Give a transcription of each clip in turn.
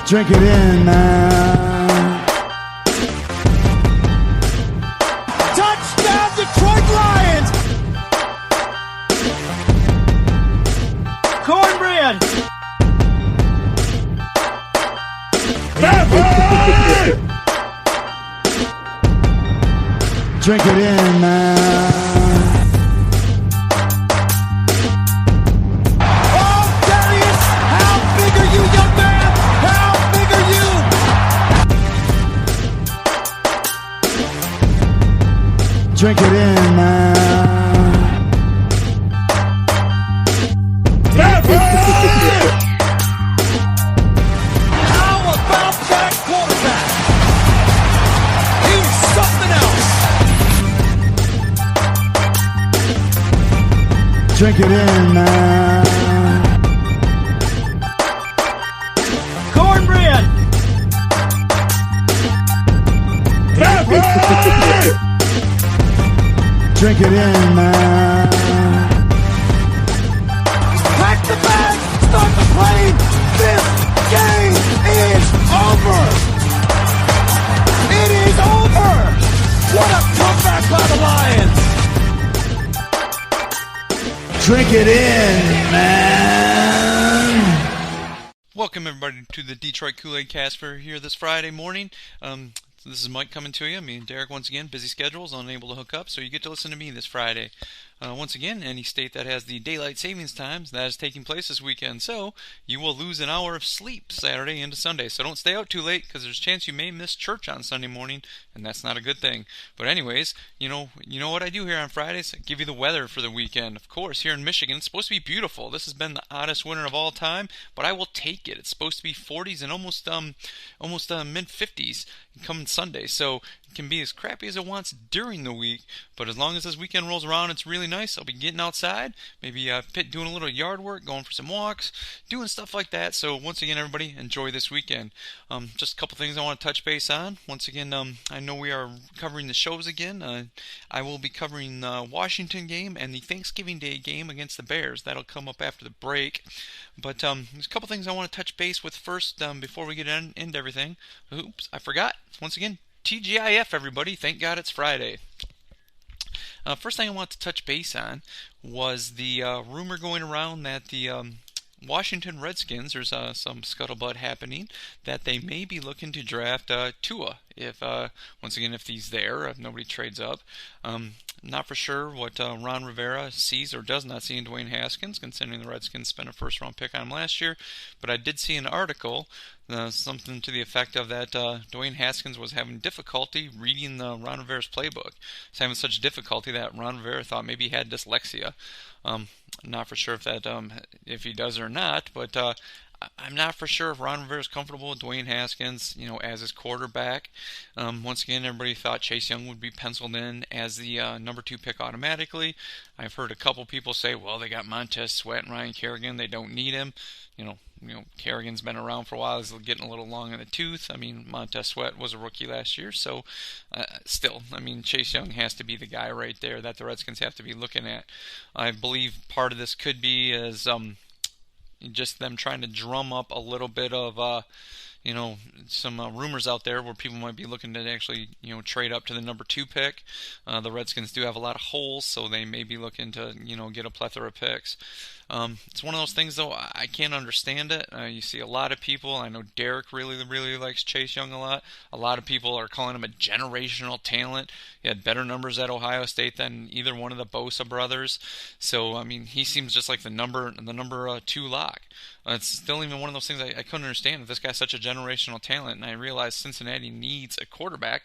Drink it in, man. Touchdown, Detroit Lions! Cornbread! Drink it in, man. Oh, Darius! How big are you, young man? How big are you? Drink it in, man. How about that quarterback? He's something else. Drink it in, man. Cornbread! Drink it in, man. Pack the bag! Start the plane! This game is over! It is over! What a comeback by the Lions! Drink it in, man. Welcome everybody to the Detroit Koolaid Cast for here this Friday morning. This is Mike coming to you. Me and Derek once again, busy schedules, unable to hook up, so you get to listen to me this Friday. Once again, any state that has the daylight savings times, that is taking place this weekend, so you will lose an hour of sleep Saturday into Sunday. So don't stay out too late, because there's a chance you may miss church on Sunday morning, and that's not a good thing. But anyways, you know what I do here on Fridays? I give you the weather for the weekend. Of course, here in Michigan, it's supposed to be beautiful. This has been the hottest winter of all time, but I will take it. It's supposed to be 40s and almost mid-50s coming Sunday, so it can be as crappy as it wants during the week, but as long as this weekend rolls around, it's really nice. I'll be getting outside, maybe doing a little yard work, going for some walks, doing stuff like that. So once again, everybody, enjoy this weekend. Just a couple things I want to touch base on. Once again, I know we are covering the shows again. I will be covering the Washington game and the Thanksgiving Day game against the Bears. That'll come up after the break. But there's a couple things I want to touch base with first before we get into everything. Oops, I forgot. Once again, TGIF, everybody. Thank God it's Friday. First thing I want to touch base on was the rumor going around that the Washington Redskins, there's some scuttlebutt happening, that they may be looking to draft Tua, if he's there, if nobody trades up. Not for sure what Ron Rivera sees or does not see in Dwayne Haskins, considering the Redskins spent a first-round pick on him last year. But I did see an article, something to the effect of that Dwayne Haskins was having difficulty reading Ron Rivera's playbook. He's having such difficulty that Ron Rivera thought maybe he had dyslexia. Not for sure if he does or not, but I'm not for sure if Ron Rivera is comfortable with Dwayne Haskins, as his quarterback. Once again, everybody thought Chase Young would be penciled in as the number 2 pick automatically. I've heard a couple people say, well, they got Montez Sweat and Ryan Kerrigan. They don't need him. Kerrigan's been around for a while. He's getting a little long in the tooth. I mean, Montez Sweat was a rookie last year, so still, Chase Young has to be the guy right there that the Redskins have to be looking at. I believe part of this could be as just them trying to drum up a little bit of some rumors out there where people might be looking to actually trade up to the number 2 pick. The Redskins do have a lot of holes, so they may be looking to get a plethora of picks. It's one of those things, though, I can't understand it. You see a lot of people, I know Derek really likes Chase Young a lot. A lot of people are calling him a generational talent. He had better numbers at Ohio State than either one of the Bosa brothers. So, he seems just like the number 2 lock. It's still even one of those things I couldn't understand. If this guy's such a generational talent, and I realize Cincinnati needs a quarterback.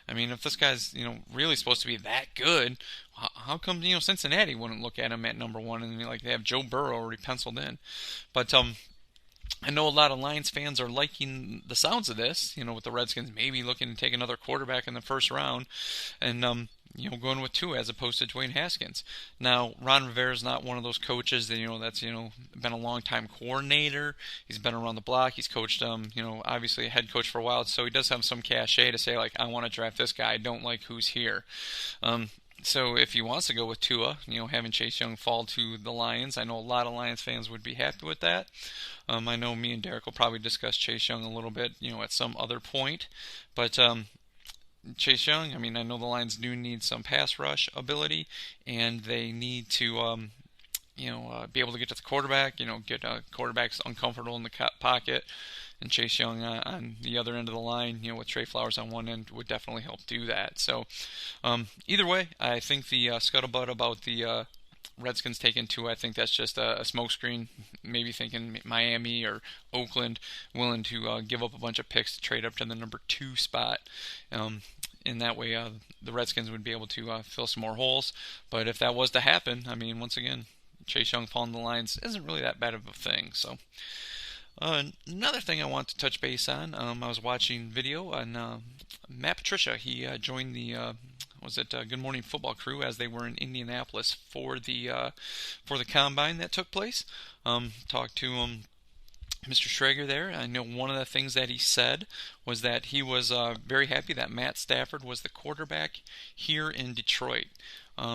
If this guy's really supposed to be that good, how come Cincinnati wouldn't look at him at number 1 and they have Joe Burrow already penciled in? But I know a lot of Lions fans are liking the sounds of this. With the Redskins maybe looking to take another quarterback in the first round, and going with Tua as opposed to Dwayne Haskins. Now, Ron Rivera's not one of those coaches that, that's, been a long-time coordinator. He's been around the block. He's coached, obviously a head coach for a while, so he does have some cachet to say, I want to draft this guy. I don't like who's here. So if he wants to go with Tua, having Chase Young fall to the Lions, I know a lot of Lions fans would be happy with that. I know me and Derek will probably discuss Chase Young a little bit, at some other point. But Chase Young, I mean, I know the Lions do need some pass rush ability, and they need to, be able to get to the quarterback, get quarterbacks uncomfortable in the pocket. And Chase Young on the other end of the line, with Trey Flowers on one end, would definitely help do that. So, either way, I think the scuttlebutt about the Redskins taking two, I think that's just a smokescreen. Maybe thinking Miami or Oakland willing to give up a bunch of picks to trade up to the number 2 spot. In that way, the Redskins would be able to fill some more holes. But if that was to happen, I mean, once again, Chase Young falling the Lions isn't really that bad of a thing. So. Another thing I want to touch base on, I was watching video on Matt Patricia. He joined the Good Morning Football crew as they were in Indianapolis for the combine that took place. Talked to Mr. Schrager there. I know one of the things that he said was that he was very happy that Matt Stafford was the quarterback here in Detroit.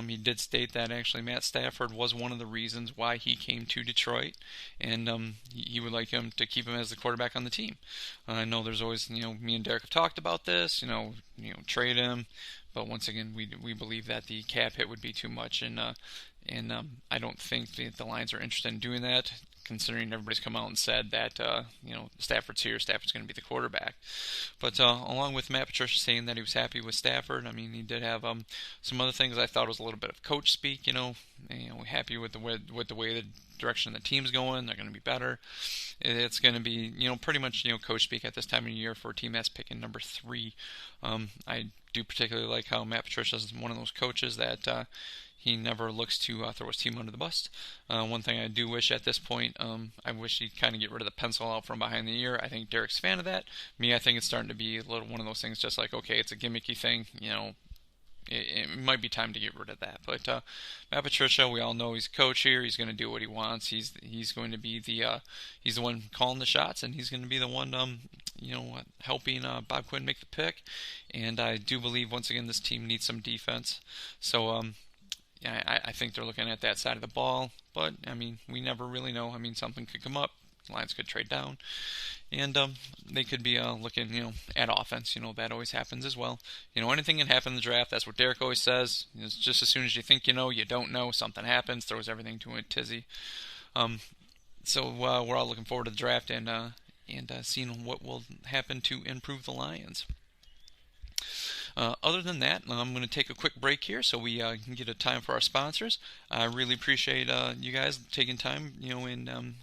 He did state that actually Matt Stafford was one of the reasons why he came to Detroit, and he would like him to keep him as the quarterback on the team. I know there's always, me and Derek have talked about this, trade him, but once again, we believe that the cap hit would be too much, and I don't think the Lions are interested in doing that, considering everybody's come out and said that, Stafford's here, Stafford's going to be the quarterback. But along with Matt Patricia saying that he was happy with Stafford, I mean, he did have some other things I thought was a little bit of coach speak, happy with the way the direction the team's going, they're going to be better. It's going to be, pretty much, coach speak at this time of year for a team that's picking number 3. I do particularly like how Matt Patricia is one of those coaches that he never looks to throw his team under the bus. One thing I do wish at this point, I wish he'd kind of get rid of the pencil out from behind the ear. I think Derek's a fan of that. Me, I think it's starting to be a little one of those things just like, okay, it's a gimmicky thing, it might be time to get rid of that. But Matt Patricia, we all know he's a coach here. He's going to do what he wants. He's going to be he's the one calling the shots, and he's going to be the one helping Bob Quinn make the pick. And I do believe once again this team needs some defense. So I think they're looking at that side of the ball, but I mean, we never really know. I mean, something could come up. Lions could trade down, and they could be looking, at offense. That always happens as well. Anything can happen in the draft. That's what Derek always says. It's just as soon as you think you don't know, something happens, throws everything to a tizzy. So we're all looking forward to the draft and seeing what will happen to improve the Lions. Other than that, I'm going to take a quick break here so we can get a time for our sponsors. I really appreciate you guys taking time, in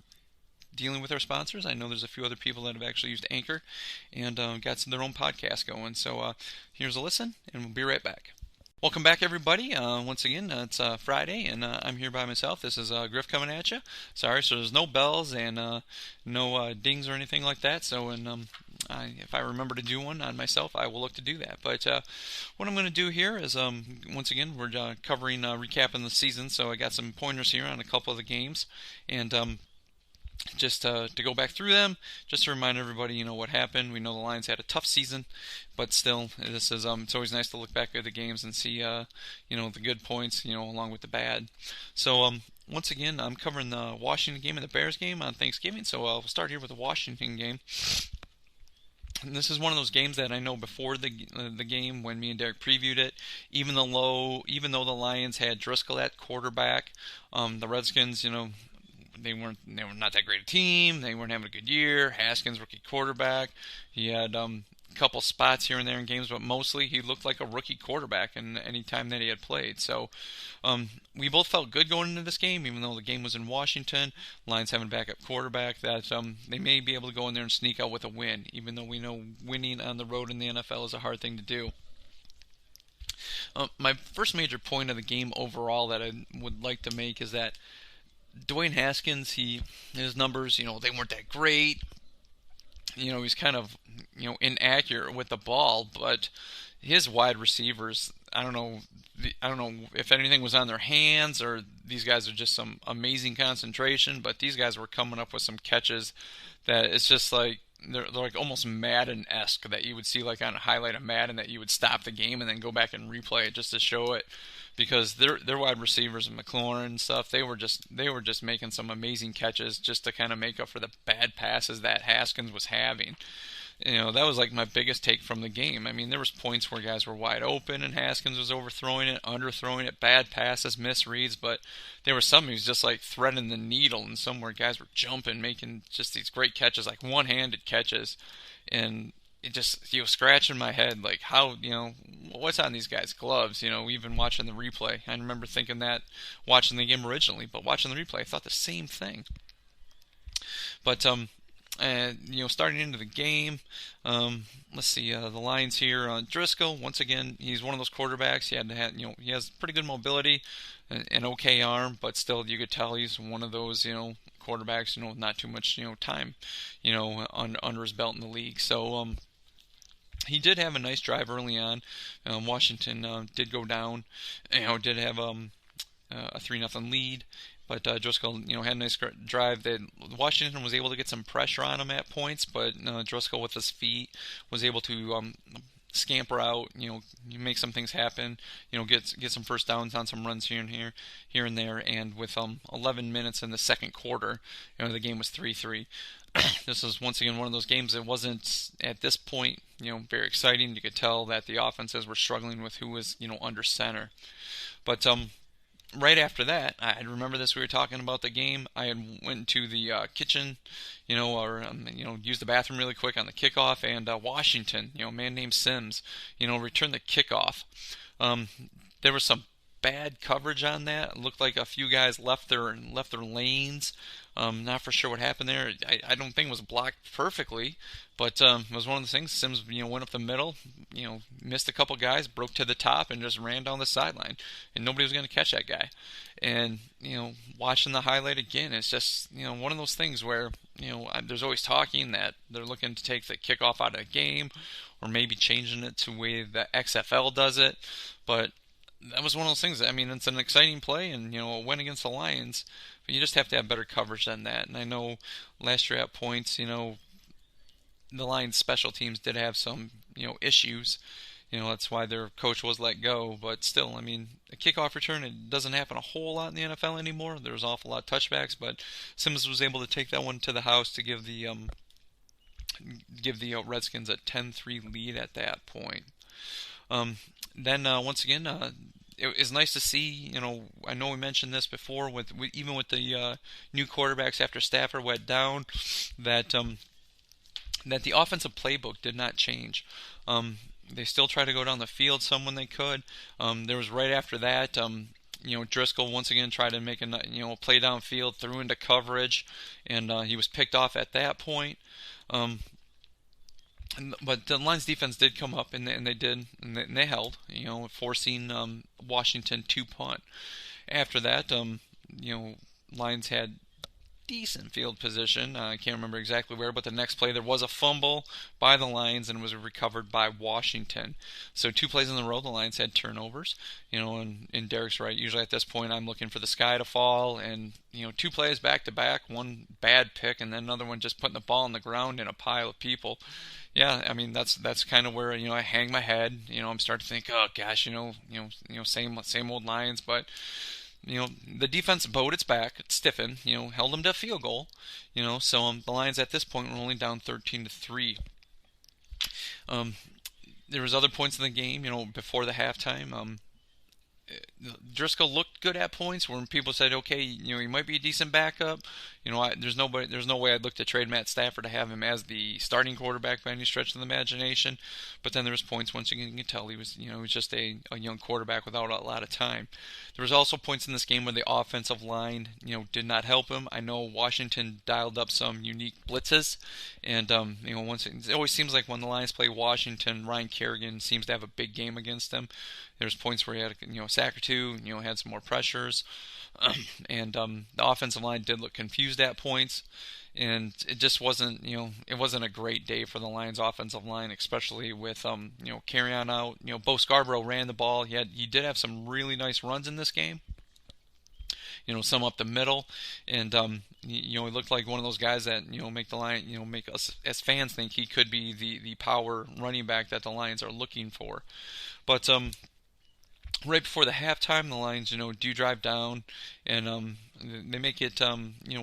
dealing with our sponsors. I know there's a few other people that have actually used Anchor and got their own podcast going. So here's a listen, and we'll be right back. Welcome back, everybody. Once again, it's Friday, and I'm here by myself. This is Griff coming at you. Sorry, so there's no bells and no dings or anything like that. So, if I remember to do one on myself, I will look to do that. But what I'm going to do here is, once again, we're covering, recapping the season. So I got some pointers here on a couple of the games, and just to go back through them, just to remind everybody, what happened. We know the Lions had a tough season, but still, this is it's always nice to look back at the games and see, the good points, along with the bad. So, once again, I'm covering the Washington game and the Bears game on Thanksgiving. So we'll start here with the Washington game. And this is one of those games that I know before the game when me and Derek previewed it, even though the Lions had Driscoll at quarterback, the Redskins, they were not that great a team. They weren't having a good year. Haskins, rookie quarterback. He had a couple spots here and there in games, but mostly he looked like a rookie quarterback in any time that he had played. So we both felt good going into this game, even though the game was in Washington. Lions having a backup quarterback, that they may be able to go in there and sneak out with a win, even though we know winning on the road in the NFL is a hard thing to do. My first major point of the game overall that I would like to make is that Dwayne Haskins, his numbers, they weren't that great. He's kind of, inaccurate with the ball, but his wide receivers, I don't know if anything was on their hands or these guys are just some amazing concentration, but these guys were coming up with some catches that it's just like, they're like almost Madden-esque that you would see like on a highlight of Madden, that you would stop the game and then go back and replay it just to show it, because their wide receivers and McLaurin and stuff, they were just making some amazing catches just to kind of make up for the bad passes that Haskins was having. That was like my biggest take from the game. I mean, there was points where guys were wide open and Haskins was overthrowing it, underthrowing it, bad passes, misreads, but there were some he was just like threading the needle, and some where guys were jumping, making just these great catches, like one-handed catches, and it just, scratching my head, like how, what's on these guys' gloves, even watching the replay. I remember thinking that watching the game originally, but watching the replay, I thought the same thing. But, starting into the game, let's see, the Lions here. Driscoll, once again, he's one of those quarterbacks. He has pretty good mobility, an okay arm, but still, you could tell he's one of those, quarterbacks, not too much, time, under his belt in the league. So, he did have a nice drive early on. Washington did go down, did have a 3-0 lead. But Driscoll, had a nice drive. Washington was able to get some pressure on him at points, but Driscoll with his feet was able to scamper out, make some things happen, get some first downs on some runs here and there. And with 11 minutes in the second quarter, the game was 3-3. This is once again one of those games that wasn't at this point, very exciting. You could tell that the offenses were struggling with who was, under center. But right after that, I remember this. We were talking about the game. I had went to the kitchen, used the bathroom really quick on the kickoff, and Washington, a man named Sims, returned the kickoff. There was some bad coverage on that. It looked like a few guys left their lanes. Not for sure what happened there. I don't think it was blocked perfectly, but it was one of the things. Sims, went up the middle, missed a couple guys, broke to the top, and just ran down the sideline, and nobody was going to catch that guy. And watching the highlight again, it's just one of those things where there's always talking that they're looking to take the kickoff out of the game, or maybe changing it to the way the XFL does it, but that was one of those things. I mean, it's an exciting play, and a win against the Lions, but you just have to have better coverage than that. And I know last year at points, the Lions special teams did have some, issues. That's why their coach was let go. But still, I mean, a kickoff return, it doesn't happen a whole lot in the NFL anymore. There's an awful lot of touchbacks, but Simmons was able to take that one to the house to give the Redskins a 10-3 lead at that point. Then once again, it was nice to see. I know we mentioned this before even with the new quarterbacks after Stafford went down, that the offensive playbook did not change. They still tried to go down the field some when they could. There was right after that. Driscoll once again tried to make a play downfield, threw into coverage, and he was picked off at that point. But the Lions defense did come up, and they held, forcing Washington to punt. After that, Lions had decent field position. I can't remember exactly where, but the next play there was a fumble by the Lions and was recovered by Washington. So 2 plays in a row, the Lions had turnovers. And Derek's right. Usually at this point, I'm looking for the sky to fall, and 2 plays back to back, one bad pick, and then another one just putting the ball on the ground in a pile of people. Yeah, I mean that's kind of where I hang my head. I'm starting to think, oh gosh, same old Lions, but. The defense bowed its back, it stiffened, held them to a field goal, so the Lions at this point were only down 13-3. There was other points in the game, before the halftime. Driscoll looked good at points when people said, okay, he might be a decent backup. There's no way I'd look to trade Matt Stafford to have him as the starting quarterback by any stretch of the imagination. But then there was points, once again, you can tell he was, just a young quarterback without a lot of time. There was also points in this game where the offensive line, did not help him. I know Washington dialed up some unique blitzes, and it always seems like when the Lions play Washington, Ryan Kerrigan seems to have a big game against them. There's points where he had a sack or two, had some more pressures, and the offensive line did look confused at points, and it just wasn't, it wasn't a great day for the Lions offensive line, especially with Carrion out. Bo Scarborough ran the ball. He did have some really nice runs in this game. some up the middle, and he looked like one of those guys that make the line, make us as fans think he could be the power running back that the Lions are looking for. But right before the halftime, the Lions, do drive down, and they make it,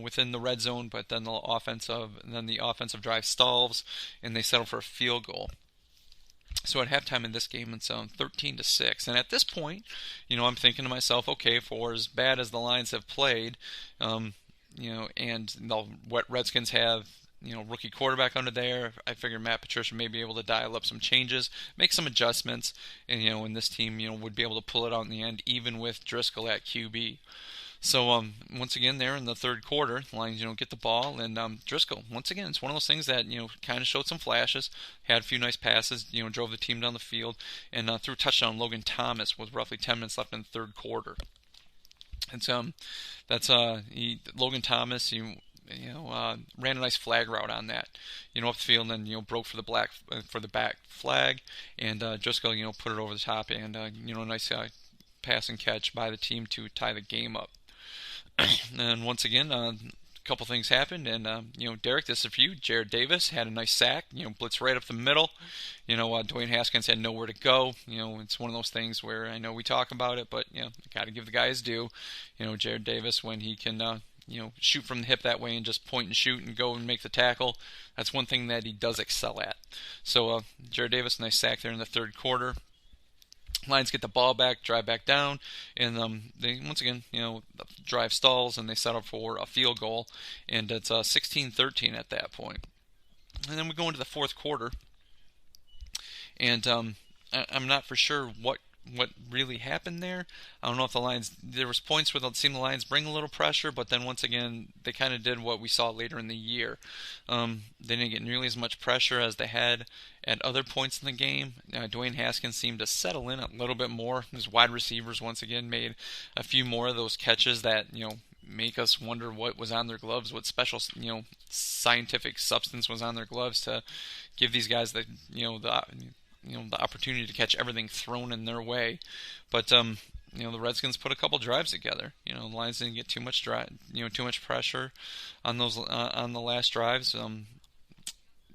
within the red zone. But then the offensive drive stalls, and they settle for a field goal. So at halftime in this game, it's 13-6, and at this point, I'm thinking to myself, okay, for as bad as the Lions have played, and the Redskins have rookie quarterback under there. I figured Matt Patricia may be able to dial up some changes, make some adjustments, and this team, would be able to pull it out in the end, even with Driscoll at QB. So once again, there in the third quarter, the Lions, get the ball, and Driscoll, once again, it's one of those things that kind of showed some flashes, had a few nice passes, drove the team down the field, and threw a touchdown. Logan Thomas with roughly 10 minutes left in the third quarter. And Logan Thomas, ran a nice flag route on that, up the field, and then broke for the back flag, and Driscoll, put it over the top, and a nice pass and catch by the team to tie the game up. And once again, a couple things happened, and Derek, this is for you. Jared Davis had a nice sack, blitz right up the middle. Dwayne Haskins had nowhere to go. It's one of those things where I know we talk about it, but got to give the guy his due. Jared Davis, when he can shoot from the hip that way and just point and shoot and go and make the tackle, that's one thing that he does excel at. So Jared Davis, nice sack there in the third quarter. Lions get the ball back, drive back down, and they once again, the drive stalls, and they settle for a field goal, and it's 16-13 at that point. And then we go into the fourth quarter, and I'm not for sure what really happened there. I don't know if the Lions, there was points where it seemed the Lions bring a little pressure, but then once again, they kind of did what we saw later in the year. They didn't get nearly as much pressure as they had at other points in the game. Dwayne Haskins seemed to settle in a little bit more. His wide receivers once again made a few more of those catches that, make us wonder what was on their gloves, what special, scientific substance was on their gloves to give these guys the opportunity to catch everything thrown in their way. But the Redskins put a couple drives together. The Lions didn't get too much pressure on those on the last drives.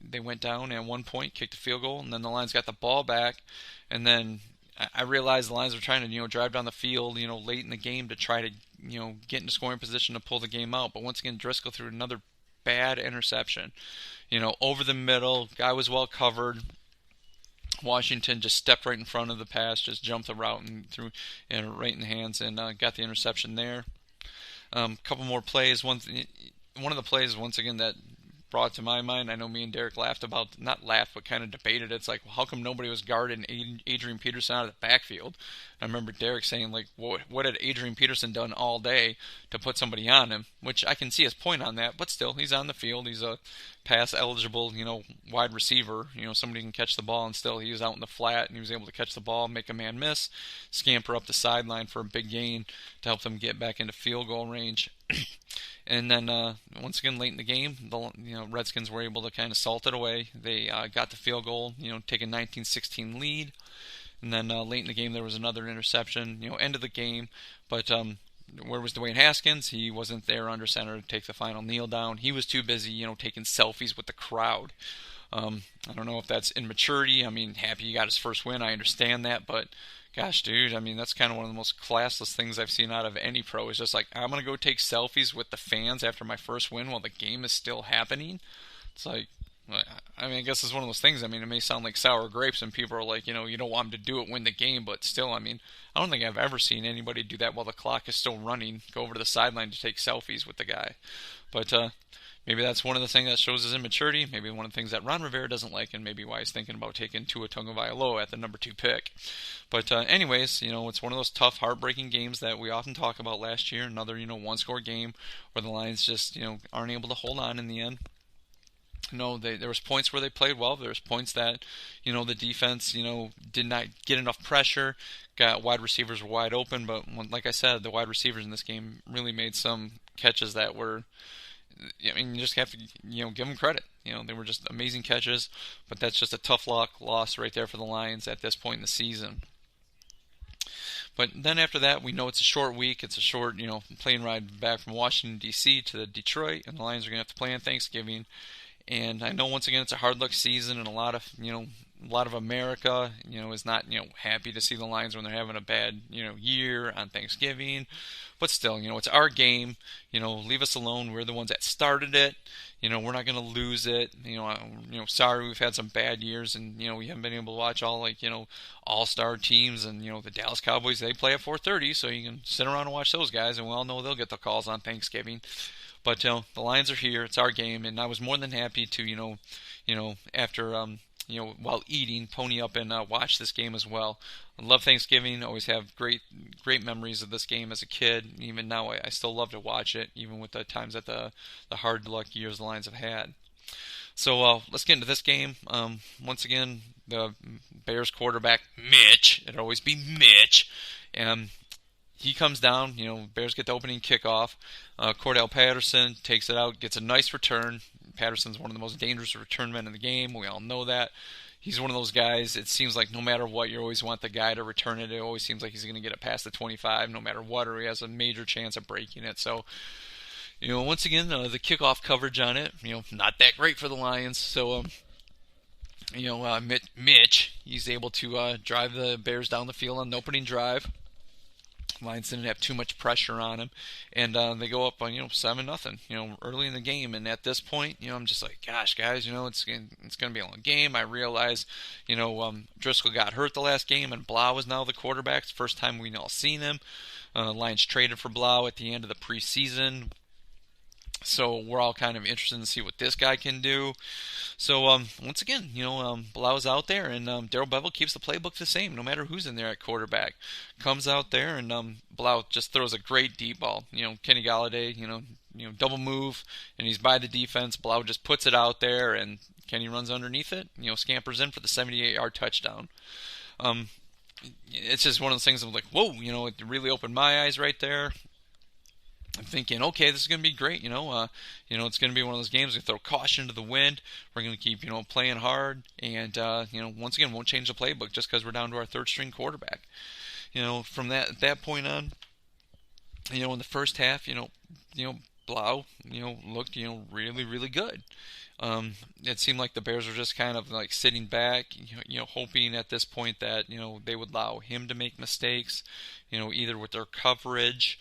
They went down at one point, kicked a field goal, and then the Lions got the ball back. And then I realized the Lions were trying to drive down the field late in the game to try to get into scoring position to pull the game out. But once again, Driscoll threw another bad interception. Over the middle, guy was well covered. Washington just stepped right in front of the pass, just jumped the route and threw right in the hands, and got the interception there. Couple more plays. One of the plays, once again, that brought to my mind, I know me and Derek not laughed, but kind of debated. It's like, well, how come nobody was guarding Adrian Peterson out of the backfield? I remember Derek saying, like, what had Adrian Peterson done all day to put somebody on him? Which I can see his point on that, but still, he's on the field. He's a pass-eligible, wide receiver. Somebody can catch the ball, and still he was out in the flat, and he was able to catch the ball, make a man miss, scamper up the sideline for a big gain to help them get back into field goal range. And then once again, late in the game, the Redskins were able to kind of salt it away. They got the field goal, take a 19-16 lead. And then late in the game, there was another interception, end of the game. But where was Dwayne Haskins? He wasn't there under center to take the final kneel down. He was too busy, taking selfies with the crowd. I don't know if that's immaturity. I mean, happy he got his first win. I understand that, but gosh, dude, I mean, that's kind of one of the most classless things I've seen out of any pro. Is just like, I'm going to go take selfies with the fans after my first win while the game is still happening. It's like, I mean, I guess it's one of those things. I mean, it may sound like sour grapes, and people are like, you don't want him to do it, win the game, but still, I mean, I don't think I've ever seen anybody do that while the clock is still running, go over to the sideline to take selfies with the guy. But maybe that's one of the things that shows his immaturity, maybe one of the things that Ron Rivera doesn't like, and maybe why he's thinking about taking Tua Tagovailoa at the number 2 pick. But anyways, it's one of those tough, heartbreaking games that we often talk about last year, another, one-score game where the Lions just, aren't able to hold on in the end. There was points where they played well. There was points that, the defense, did not get enough pressure. Got wide receivers were wide open, but like I said, the wide receivers in this game really made some catches that were, I mean, you just have to, give them credit. They were just amazing catches, but that's just a tough loss right there for the Lions at this point in the season. But then after that, we know it's a short week. It's a short, plane ride back from Washington, D.C. to Detroit, and the Lions are going to have to play on Thanksgiving. And I know once again it's a hard luck season, and a lot of America, is not, happy to see the Lions when they're having a bad, year on Thanksgiving. But still, it's our game. Leave us alone. We're the ones that started it. We're not going to lose it. Sorry we've had some bad years, and we haven't been able to watch all all-star teams, and the Dallas Cowboys, they play at 4:30, so you can sit around and watch those guys, and we all know they'll get the calls on Thanksgiving. But the Lions are here. It's our game, and I was more than happy to after while eating, pony up and watch this game as well. I love Thanksgiving. Always have great memories of this game as a kid. Even now, I still love to watch it, even with the times that the hard luck years the Lions have had. So let's get into this game. Once again, the Bears quarterback, Mitch. It'll always be Mitch. He comes down. Bears get the opening kickoff. Cordell Patterson takes it out, gets a nice return. Patterson's one of the most dangerous return men in the game. We all know that. He's one of those guys, it seems like no matter what, you always want the guy to return it. It always seems like he's going to get it past the 25 no matter what, or he has a major chance of breaking it. So, once again, the kickoff coverage on it, not that great for the Lions. So, Mitch, he's able to drive the Bears down the field on the opening drive. Lions didn't have too much pressure on him, and they go up on 7-0 early in the game. And at this point, I'm just like, gosh, guys, it's gonna be a long game. I realize Driscoll got hurt the last game, and Blau is now the quarterback. It's the first time we've all seen him. Lions traded for Blau at the end of the preseason, so we're all kind of interested to see what this guy can do. So once again, Blau's out there, and Darrell Bevell keeps the playbook the same, no matter who's in there at quarterback. Comes out there, and Blau just throws a great deep ball. Kenny Galladay, double move, and he's by the defense. Blau just puts it out there, and Kenny runs underneath it. Scampers in for the 78-yard touchdown. It's just one of those things. I'm like, whoa, it really opened my eyes right there. I'm thinking, okay, this is going to be great. It's going to be one of those games we throw caution to the wind. We're going to keep, playing hard, and once again, won't change the playbook just because we're down to our third string quarterback. From that point on, in the first half, Blau, looked, really, really good. It seemed like the Bears were just kind of like sitting back, hoping at this point that, they would allow him to make mistakes, either with their coverage,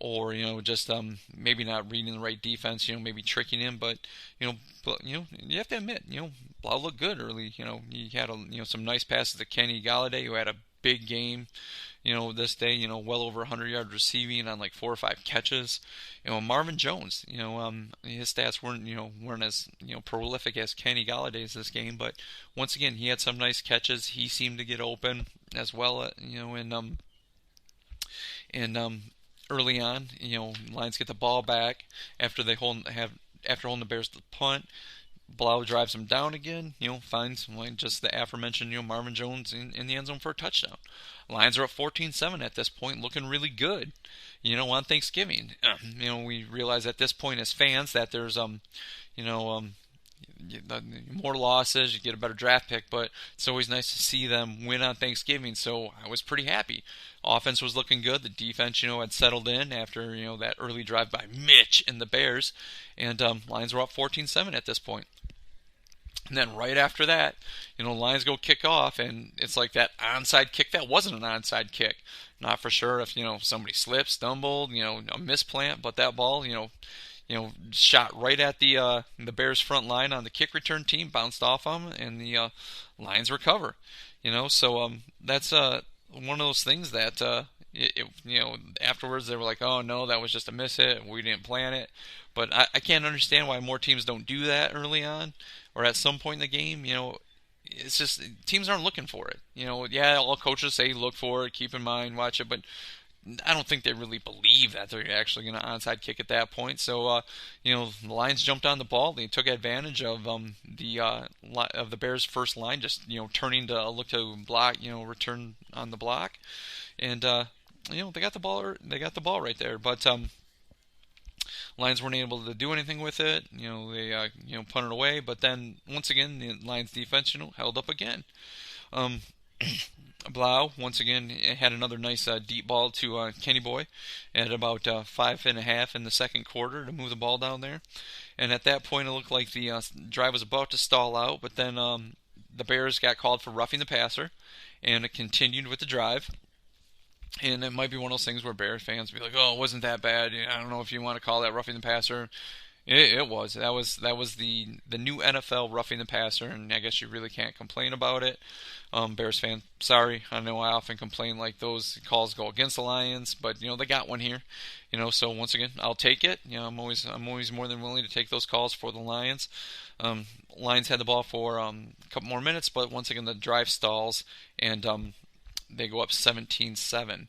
or just maybe not reading the right defense, maybe tricking him. But you have to admit, Blau looked good early. He had some nice passes to Kenny Galladay, who had a big game this day, well over 100 yards receiving on like 4 or 5 catches. Marvin Jones, his stats weren't as prolific as Kenny Galladay's this game, but once again, he had some nice catches. He seemed to get open as well, early on. Lions get the ball back after holding the Bears to the punt. Blau drives him down again, finds just the aforementioned, Marvin Jones in the end zone for a touchdown. Lions are up 14-7 at this point, looking really good, on Thanksgiving. We realize at this point as fans that there's, more losses, you get a better draft pick, but it's always nice to see them win on Thanksgiving, so I was pretty happy. Offense was looking good. The defense, had settled in after, that early drive by Mitch and the Bears, and Lions were up 14-7 at this point. And then right after that, Lions go kick off, and it's like that onside kick that wasn't an onside kick. Not for sure if, somebody slipped, stumbled, a misplant, but that ball, shot right at the Bears front line on the kick return team, bounced off them, and the Lions recover. So that's one of those things that afterwards they were like, oh no, that was just a miss hit, we didn't plan it. But I can't understand why more teams don't do that early on or at some point in the game. It's just teams aren't looking for it. All coaches say look for it, keep in mind, watch it, but I don't think they really believe that they're actually going to onside kick at that point. So, the Lions jumped on the ball. They took advantage of the Bears' first line, just turning to look to block, return on the block, and they got the ball. They got the ball right there, but Lions weren't able to do anything with it. They punted away, but then once again the Lions defense held up again. Blau, once again, had another nice deep ball to Kenny Boy at about 5.5 in the second quarter to move the ball down there. And at that point, it looked like the drive was about to stall out, but then the Bears got called for roughing the passer, and it continued with the drive. And it might be one of those things where Bears fans be like, "Oh, it wasn't that bad. I don't know if you want to call that roughing the passer." It was. That was the new NFL roughing the passer, and I guess you really can't complain about it. Bears fan, sorry. I know I often complain like those calls go against the Lions, but they got one here. So once again, I'll take it. I'm always more than willing to take those calls for the Lions. Lions had the ball for a couple more minutes, but once again the drive stalls, and they go up 17-7.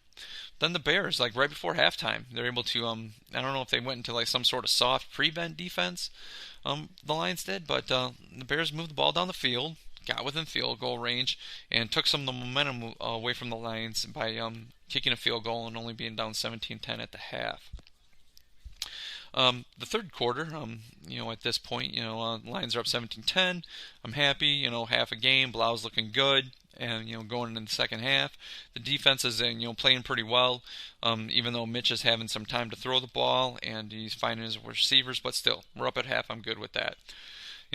Then the Bears, like right before halftime, they're able to, I don't know if they went into like some sort of soft prevent defense, the Lions did, but the Bears moved the ball down the field, got within field goal range, and took some of the momentum away from the Lions by kicking a field goal and only being down 17-10 at the half. The third quarter, at this point, Lions are up 17-10. I'm happy, half a game, Blau's looking good. And going into the second half, the defense is playing pretty well. Even though Mitch is having some time to throw the ball and he's finding his receivers, but still, we're up at half. I'm good with that.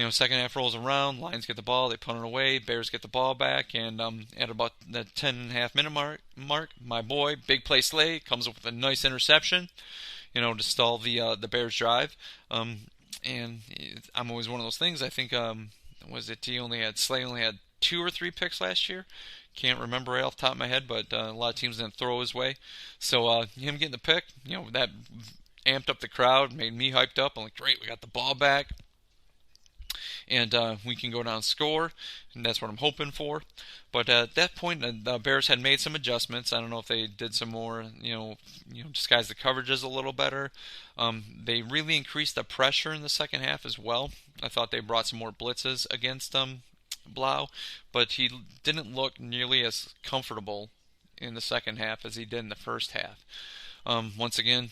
Second half rolls around, Lions get the ball, they punt it away, Bears get the ball back, and at about the 10.5 minute mark, my boy, Big Play Slay, comes up with a nice interception, to stall the Bears drive. And I'm always one of those things. I think Slay only had 2 or 3 picks last year. Can't remember right off the top of my head, but a lot of teams didn't throw his way. So him getting the pick, that amped up the crowd, made me hyped up. I'm like, great, we got the ball back, and we can go down and score, and that's what I'm hoping for. But at that point, the Bears had made some adjustments. I don't know if they did some more, disguise the coverages a little better. They really increased the pressure in the second half as well. I thought they brought some more blitzes against Blau, but he didn't look nearly as comfortable in the second half as he did in the first half. Once again,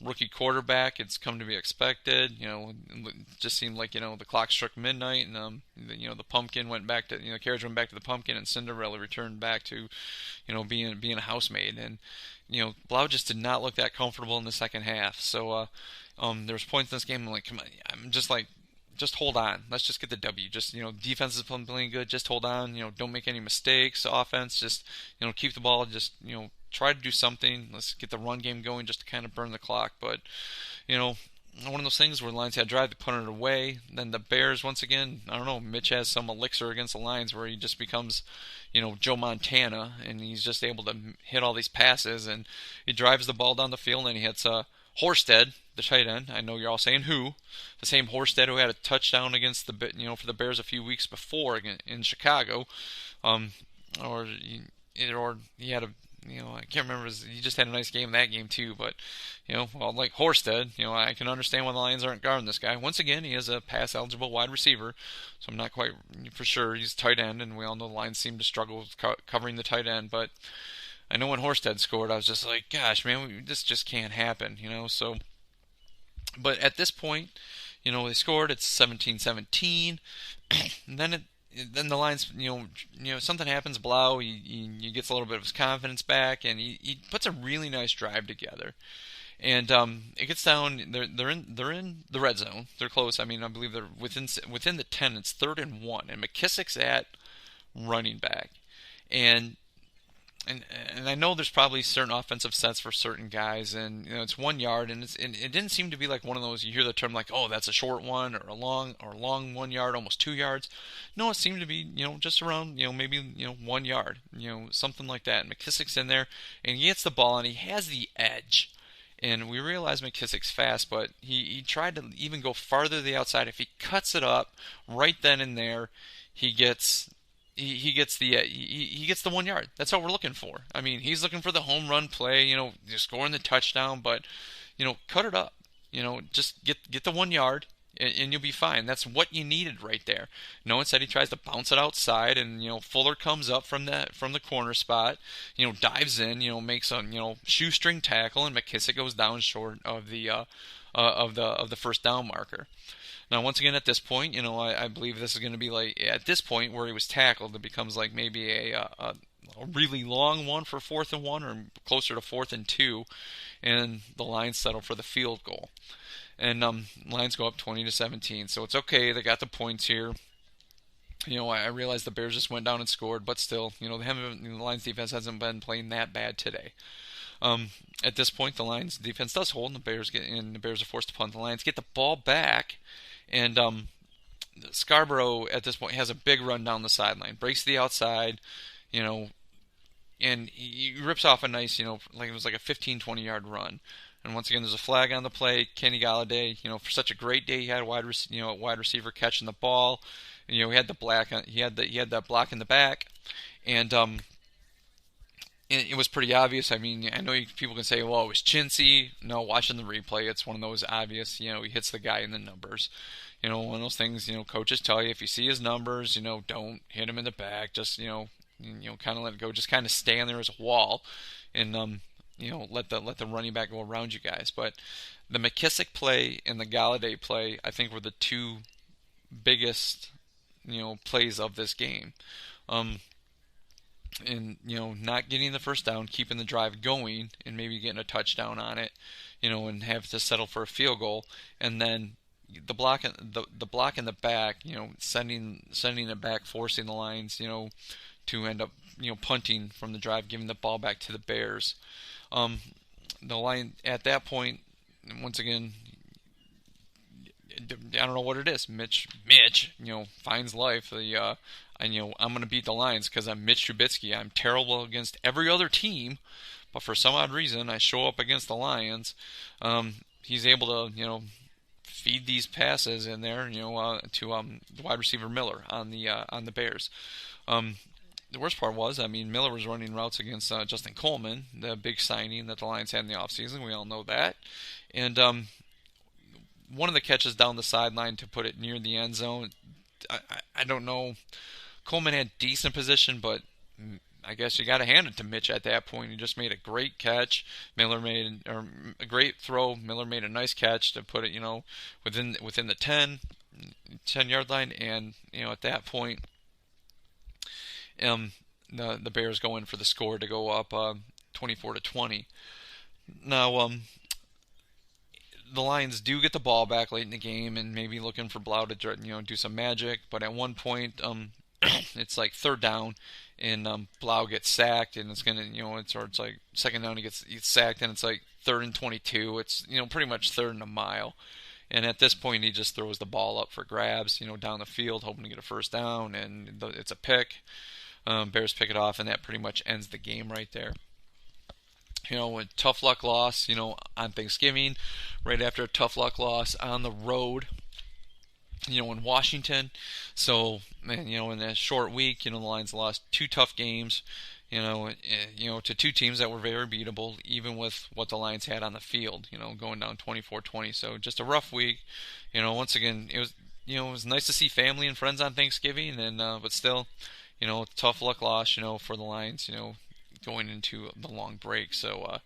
rookie quarterback, it's come to be expected. It just seemed like, the clock struck midnight, and, the pumpkin went back to, the carriage went back to the pumpkin, and Cinderella returned back to, being a housemaid. And, Blau just did not look that comfortable in the second half. So, there was points in this game, I'm like, come on, I'm just like, just hold on. Let's just get the W. Just, defense is playing good. Just hold on. Don't make any mistakes. Offense, just, keep the ball. Just, try to do something. Let's get the run game going just to kind of burn the clock. But, one of those things where the Lions had a drive, they punted it away. Then the Bears, once again, I don't know, Mitch has some elixir against the Lions where he just becomes, Joe Montana, and he's just able to hit all these passes, and he drives the ball down the field, and he hits Horsted, the tight end. I know you're all saying who. The same Horsted who had a touchdown against for the Bears a few weeks before in Chicago. Or he had a, I can't remember. He just had a nice game in that game too. But, like Horsted, I can understand why the Lions aren't guarding this guy. Once again, he is a pass-eligible wide receiver, so I'm not quite for sure he's tight end, and we all know the Lions seem to struggle with covering the tight end. But I know when Horsted scored, I was just like, gosh, man, this just can't happen, So, but at this point, they scored. It's 17-17, and then the Lions, something happens. Blau, he gets a little bit of his confidence back, and he puts a really nice drive together. And it gets down. They're in the red zone. They're close. I mean, I believe they're within the 10. It's 3rd and 1, and McKissick's at running back, and I know there's probably certain offensive sets for certain guys, and it's 1 yard, and it didn't seem to be like one of those you hear the term like, oh, that's a short one or a long 1 yard, almost 2 yards. No, it seemed to be just around maybe 1 yard, something like that. And McKissick's in there, and he gets the ball, and he has the edge. And we realize McKissick's fast, but he tried to even go farther to the outside. If he cuts it up right then and there, he gets the 1 yard. That's all we're looking for. I mean, he's looking for the home run play, just scoring the touchdown, but cut it up. Just get the 1 yard, and you'll be fine. That's what you needed right there. No, instead he tries to bounce it outside, and Fuller comes up from the corner spot, dives in, makes a shoestring tackle, and McKissick goes down short of the first down marker. Now, once again, at this point, I believe this is going to be like, at this point where he was tackled, it becomes like maybe a a really long one for 4th and 1 or closer to 4th and 2, and the Lions settle for the field goal. And Lions go up 20-17, so it's okay. They got the points here. I realize the Bears just went down and scored, but still, the Lions defense hasn't been playing that bad today. At this point, the Lions defense does hold, and the Bears are forced to punt. The Lions get the ball back, and Scarborough at this point has a big run down the sideline, breaks to the outside, and he rips off a nice, like it was like a 15-20 yard run. And once again, there's a flag on the play. Kenny Galladay, for such a great day, he had a wide receiver catching the ball. And, he had the block in the back, and it was pretty obvious. I mean, I know people can say, well, it was chintzy. No, watching the replay, it's one of those obvious. He hits the guy in the numbers. One of those things. Coaches tell you if you see his numbers, don't hit him in the back. Just kind of let it go. Just kind of stand there as a wall, and let the running back go around you guys. But the McKissick play and the Galladay play, I think, were the two biggest plays of this game. And not getting the first down, keeping the drive going, and maybe getting a touchdown on it, and have to settle for a field goal, and then the block in the back, sending it back, forcing the Lions, to end up punting from the drive, giving the ball back to the Bears. The line at that point, once again, I don't know what it is. Mitch, finds life. I'm going to beat the Lions because I'm Mitch Trubisky. I'm terrible against every other team, but for some odd reason, I show up against the Lions. He's able to, feed these passes in there, to the wide receiver Miller on the Bears. The worst part was, Miller was running routes against Justin Coleman, the big signing that the Lions had in the offseason. We all know that. And one of the catches down the sideline to put it near the end zone, I don't know. Coleman had decent position, but I guess you got to hand it to Mitch at that point. He just made a great catch. Miller made a great throw. Miller made a nice catch to put it, within the 10-yard line. And at that point, the Bears go in for the score to go up 24-20. Now, the Lions do get the ball back late in the game, and maybe looking for Blau to do some magic. But at one point, it's like 3rd down, and Blau gets sacked, and it's gonna it's like 2nd down, he gets sacked, and it's like 3rd and 22. It's pretty much 3rd and a mile. And at this point, he just throws the ball up for grabs, down the field, hoping to get a first down, and it's a pick. Bears pick it off, and that pretty much ends the game right there. A tough luck loss, on Thanksgiving, right after a tough luck loss on the road, in Washington. So, man, in a short week, the Lions lost 2 tough games, to 2 teams that were very beatable, even with what the Lions had on the field, going down 24-20. So just a rough week. Once again, it was nice to see family and friends on Thanksgiving, and but still, tough luck loss, for the Lions, going into the long break. So,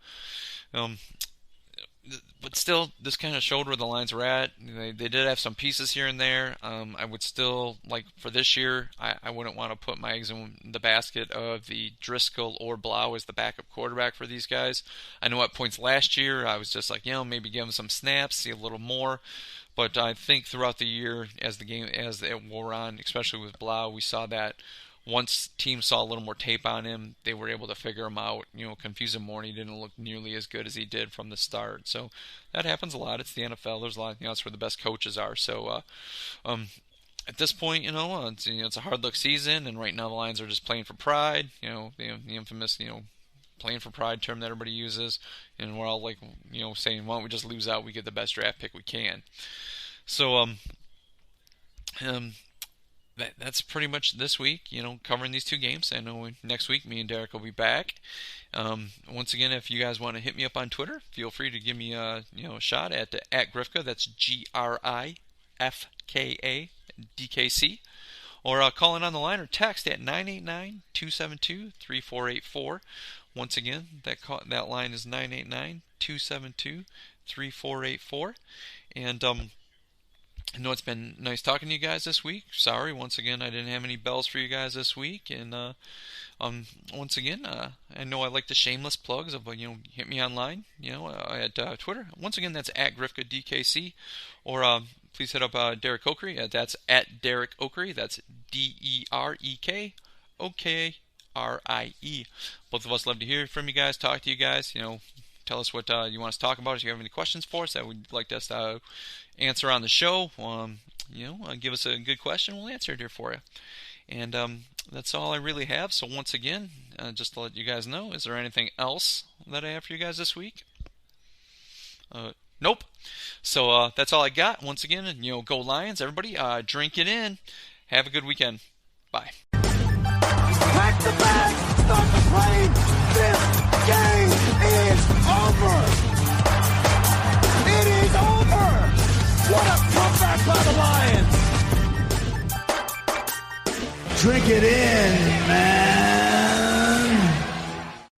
but still, this kind of showed where the Lions were at. They did have some pieces here and there. I would still, like for this year, I wouldn't want to put my eggs in the basket of the Driscoll or Blau as the backup quarterback for these guys. I know at points last year, I was just like, maybe give them some snaps, see a little more. But I think throughout the year, as it wore on, especially with Blau, we saw that once teams saw a little more tape on him, they were able to figure him out, confuse him more, and he didn't look nearly as good as he did from the start. So that happens a lot. It's the NFL. There's a lot, that's where the best coaches are. So at this point, it's a hard luck season, and right now the Lions are just playing for pride. The infamous, playing for pride term that everybody uses, and we're all like, saying, why don't we just lose out? We get the best draft pick we can. So that's pretty much this week, covering these 2 games. I know next week me and Derek will be back. Once again, if you guys want to hit me up on Twitter, feel free to give me a shot at Grifka. That's GRIFKADKC. Or call in on the line or text at 989-272-3484. Once again, that line is 989-272-3484. And I know it's been nice talking to you guys this week. Sorry, once again, I didn't have any bells for you guys this week. And once again, I know I like the shameless plugs of hit me online. At Twitter. Once again, that's at GrifkaDKC, or please hit up Derek Oakery. That's at Derek Oakery. That's DEREK OKRIE. Both of us love to hear from you guys. Talk to you guys. Tell us what you want us to talk about. If you have any questions for us that would like us to answer on the show, give us a good question. We'll answer it here for you. And that's all I really have. So once again, just to let you guys know, is there anything else that I have for you guys this week? Nope. So that's all I got. Once again, go Lions. Everybody, drink it in. Have a good weekend. Bye. Pack the bag, start the plane. This game is over. It is over. What a comeback by the Lions. Drink it in, man.